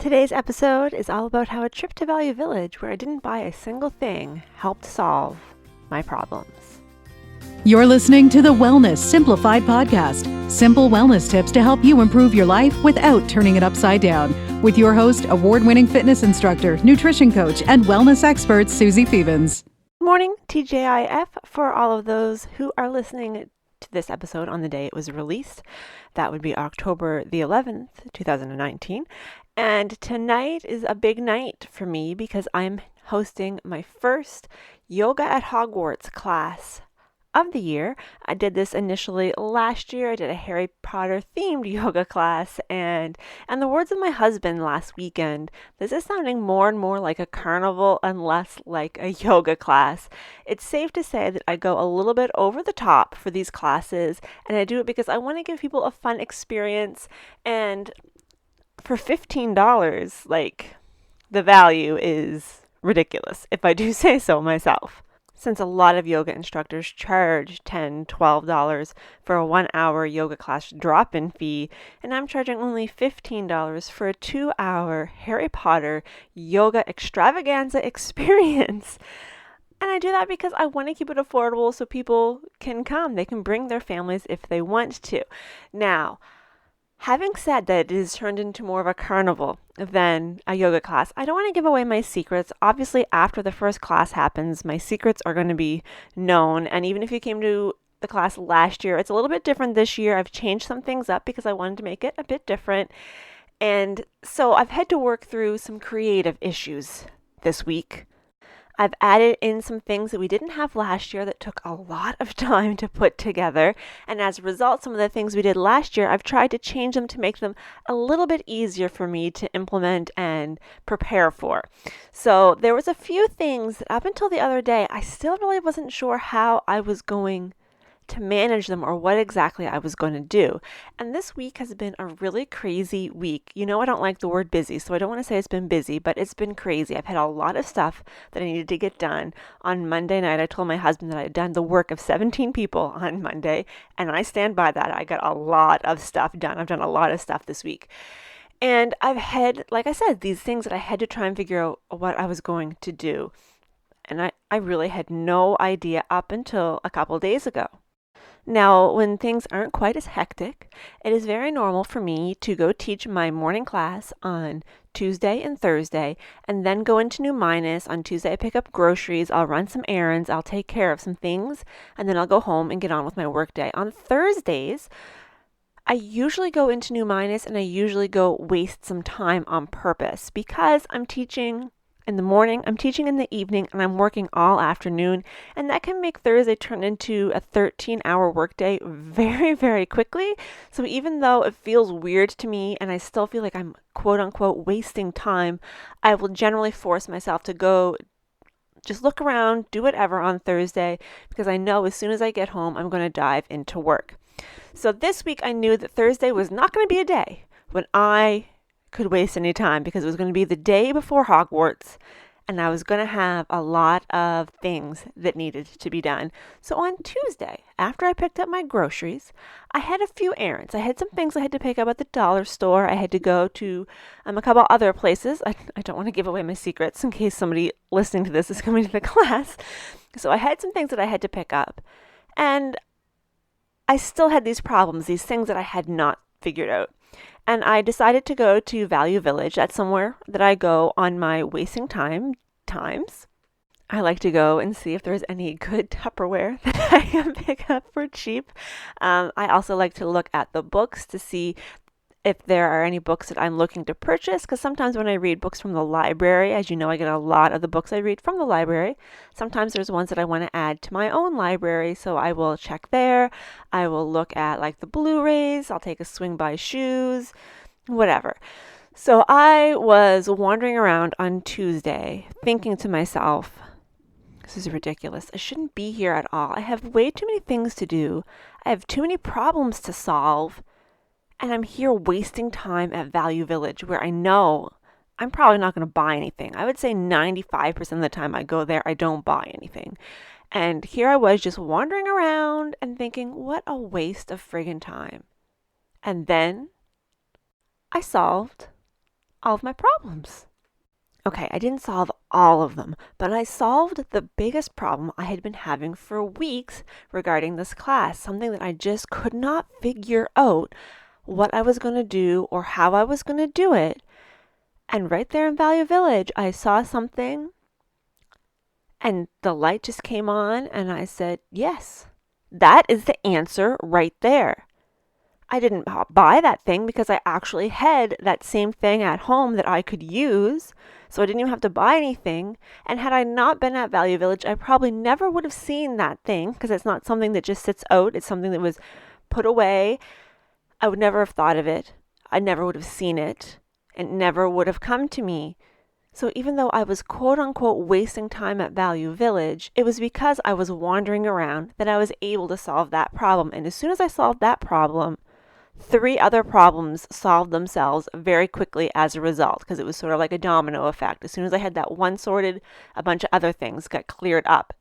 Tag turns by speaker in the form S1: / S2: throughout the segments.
S1: Today's episode is all about how a trip to Value Village, where I didn't buy a single thing, helped solve my problems.
S2: You're listening to the Wellness Simplified podcast. Simple wellness tips to help you improve your life without turning it upside down. With your host, award-winning fitness instructor, nutrition coach, and wellness expert, Suzi Fevens.
S1: Morning, TJIF, for all of those who are listening to this episode on the day it was released. That would be October the 11th, 2019. And tonight is a big night for me because I'm hosting my first Yoga at Hogwarts class of the year. I did this initially last year. I did a Harry Potter themed yoga class, and the words of my husband last weekend, this is sounding more and more like a carnival and less like a yoga class. It's safe to say that I go a little bit over the top for these classes, and I do it because I want to give people a fun experience. And for $15, the value is ridiculous, if I do say so myself. Since a lot of yoga instructors charge $10, $12 for a 1-hour yoga class drop-in fee, and I'm charging only $15 for a 2-hour Harry Potter yoga extravaganza experience. And I do that because I want to keep it affordable so people can come. They can bring their families if they want to. Now, having said that it is turned into more of a carnival than a yoga class, I don't want to give away my secrets. Obviously, after the first class happens, my secrets are going to be known. And even if you came to the class last year, it's a little bit different this year. I've changed some things up because I wanted to make it a bit different. And so I've had to work through some creative issues this week. I've added in some things that we didn't have last year that took a lot of time to put together. And as a result, some of the things we did last year, I've tried to change them to make them a little bit easier for me to implement and prepare for. So there was a few things that up until the other day, I still really wasn't sure how I was going to manage them or what exactly I was going to do. And this week has been a really crazy week. You know, I don't like the word busy, so I don't want to say it's been busy, but it's been crazy. I've had a lot of stuff that I needed to get done. On Monday night, I told my husband that I had done the work of 17 people on Monday, and I stand by that. I got a lot of stuff done. I've done a lot of stuff this week. And I've had, like I said, these things that I had to try and figure out what I was going to do. And I really had no idea up until a couple days ago. Now, when things aren't quite as hectic, it is very normal for me to go teach my morning class on Tuesday and Thursday, and then go into New Minus. On Tuesday, I pick up groceries, I'll run some errands, I'll take care of some things, and then I'll go home and get on with my workday. On Thursdays, I usually go into New Minus, and I usually go waste some time on purpose because I'm teaching in the morning, I'm teaching in the evening, and I'm working all afternoon, and that can make Thursday turn into a 13-hour workday very, very quickly. So even though it feels weird to me and I still feel like I'm quote unquote wasting time, I will generally force myself to go just look around, do whatever on Thursday, because I know as soon as I get home, I'm going to dive into work. So this week I knew that Thursday was not going to be a day when I could waste any time, because it was going to be the day before Hogwarts and I was going to have a lot of things that needed to be done. So on Tuesday, after I picked up my groceries, I had a few errands. I had some things I had to pick up at the dollar store. I had to go to a couple other places. I don't want to give away my secrets in case somebody listening to this is coming to the class. So I had some things that I had to pick up, and I still had these problems, these things that I had not figured out. And I decided to go to Value Village. That's somewhere that I go on my wasting times. I like to go and see if there's any good Tupperware that I can pick up for cheap. I also like to look at the books to see if there are any books that I'm looking to purchase, because sometimes when I read books from the library, as you know, I get a lot of the books I read from the library. Sometimes there's ones that I want to add to my own library, so I will check there. I will look at the Blu-rays. I'll take a swing by shoes, whatever. So I was wandering around on Tuesday thinking to myself, this is ridiculous. I shouldn't be here at all. I have way too many things to do. I have too many problems to solve. And I'm here wasting time at Value Village, where I know I'm probably not going to buy anything. I would say 95% of the time I go there, I don't buy anything. And here I was just wandering around and thinking, what a waste of friggin' time. And then I solved all of my problems. Okay, I didn't solve all of them, but I solved the biggest problem I had been having for weeks regarding this class, something that I just could not figure out what I was going to do or how I was going to do it. And right there in Value Village, I saw something and the light just came on and I said, yes, that is the answer right there. I didn't buy that thing because I actually had that same thing at home that I could use. So I didn't even have to buy anything. And had I not been at Value Village, I probably never would have seen that thing because it's not something that just sits out. It's something that was put away. I would never have thought of it. I never would have seen it. It never would have come to me. So even though I was quote unquote wasting time at Value Village, it was because I was wandering around that I was able to solve that problem. And as soon as I solved that problem, 3 other problems solved themselves very quickly as a result, because it was sort of like a domino effect. As soon as I had that one sorted, a bunch of other things got cleared up.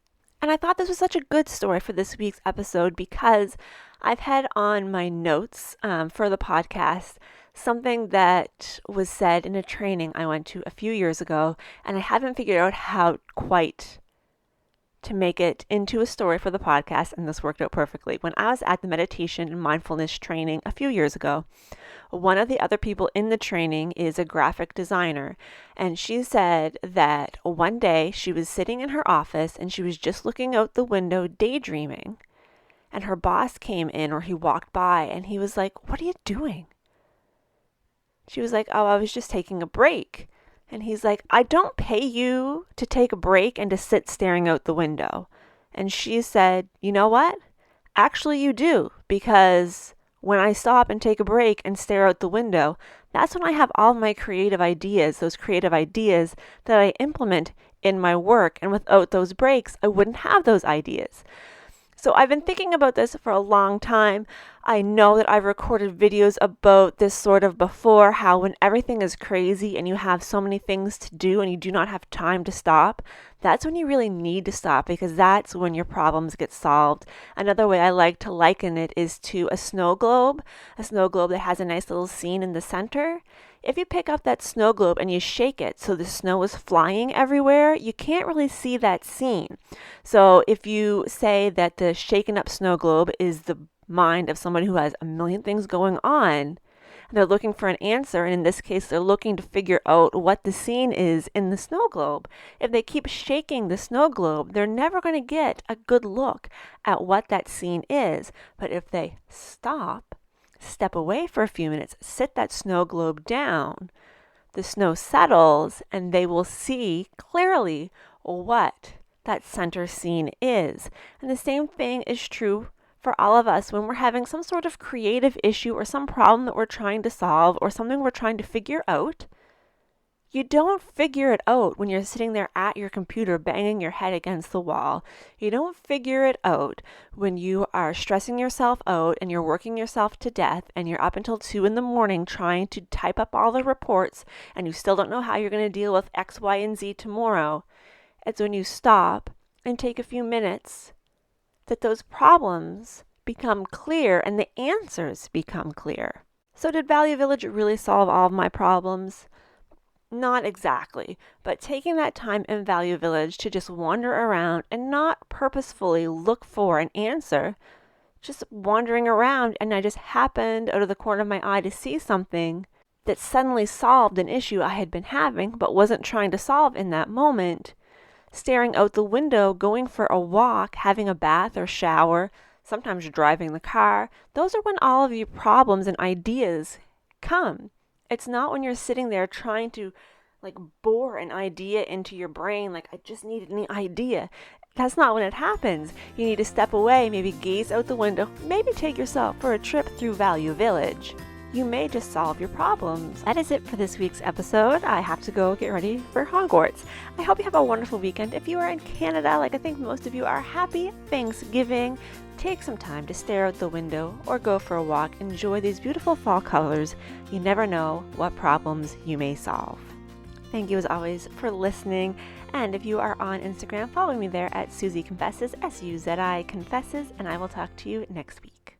S1: And I thought this was such a good story for this week's episode because I've had on my notes for the podcast something that was said in a training I went to a few years ago, and I haven't figured out how quite to make it into a story for the podcast, and this worked out perfectly. When I was at the meditation and mindfulness training a few years ago, one of the other people in the training is a graphic designer, and she said that one day she was sitting in her office and she was just looking out the window daydreaming, and her boss came in, or he walked by, and he was like, "What are you doing?" She was like, "Oh, I was just taking a break." And he's like, "I don't pay you to take a break and to sit staring out the window." And she said, "You know what? Actually, you do, because when I stop and take a break and stare out the window, that's when I have all my creative ideas, those creative ideas that I implement in my work. And without those breaks, I wouldn't have those ideas." So I've been thinking about this for a long time. I know that I've recorded videos about this sort of before, how when everything is crazy and you have so many things to do and you do not have time to stop, that's when you really need to stop, because that's when your problems get solved. Another way I like to liken it is to a snow globe that has a nice little scene in the center. If you pick up that snow globe and you shake it so the snow is flying everywhere, you can't really see that scene. So if you say that the shaken up snow globe is the mind of someone who has a million things going on, and they're looking for an answer, and in this case they're looking to figure out what the scene is in the snow globe. If they keep shaking the snow globe, they're never going to get a good look at what that scene is. But if they step away for a few minutes, sit that snow globe down, the snow settles, and they will see clearly what that center scene is. And the same thing is true for all of us when we're having some sort of creative issue or some problem that we're trying to solve or something we're trying to figure out. You don't figure it out when you're sitting there at your computer banging your head against the wall. You don't figure it out when you are stressing yourself out and you're working yourself to death and you're up until 2 a.m. trying to type up all the reports and you still don't know how you're going to deal with X, Y, and Z tomorrow. It's when you stop and take a few minutes that those problems become clear and the answers become clear. So did Value Village really solve all of my problems? Not exactly, but taking that time in Value Village to just wander around and not purposefully look for an answer, just wandering around, and I just happened out of the corner of my eye to see something that suddenly solved an issue I had been having but wasn't trying to solve in that moment. Staring out the window, going for a walk, having a bath or shower, sometimes driving the car, those are when all of your problems and ideas come. It's not when you're sitting there trying to bore an idea into your brain, like, I just need an idea. That's not when it happens. You need to step away, maybe gaze out the window, maybe take yourself for a trip through Value Village. You may just solve your problems. That is it for this week's episode. I have to go get ready for Hogwarts. I hope you have a wonderful weekend. If you are in Canada, like I think most of you are, happy Thanksgiving. Take some time to stare out the window or go for a walk. Enjoy these beautiful fall colors. You never know what problems you may solve. Thank you as always for listening. And if you are on Instagram, follow me there at Suzi Confesses, Suzi Confesses, and I will talk to you next week.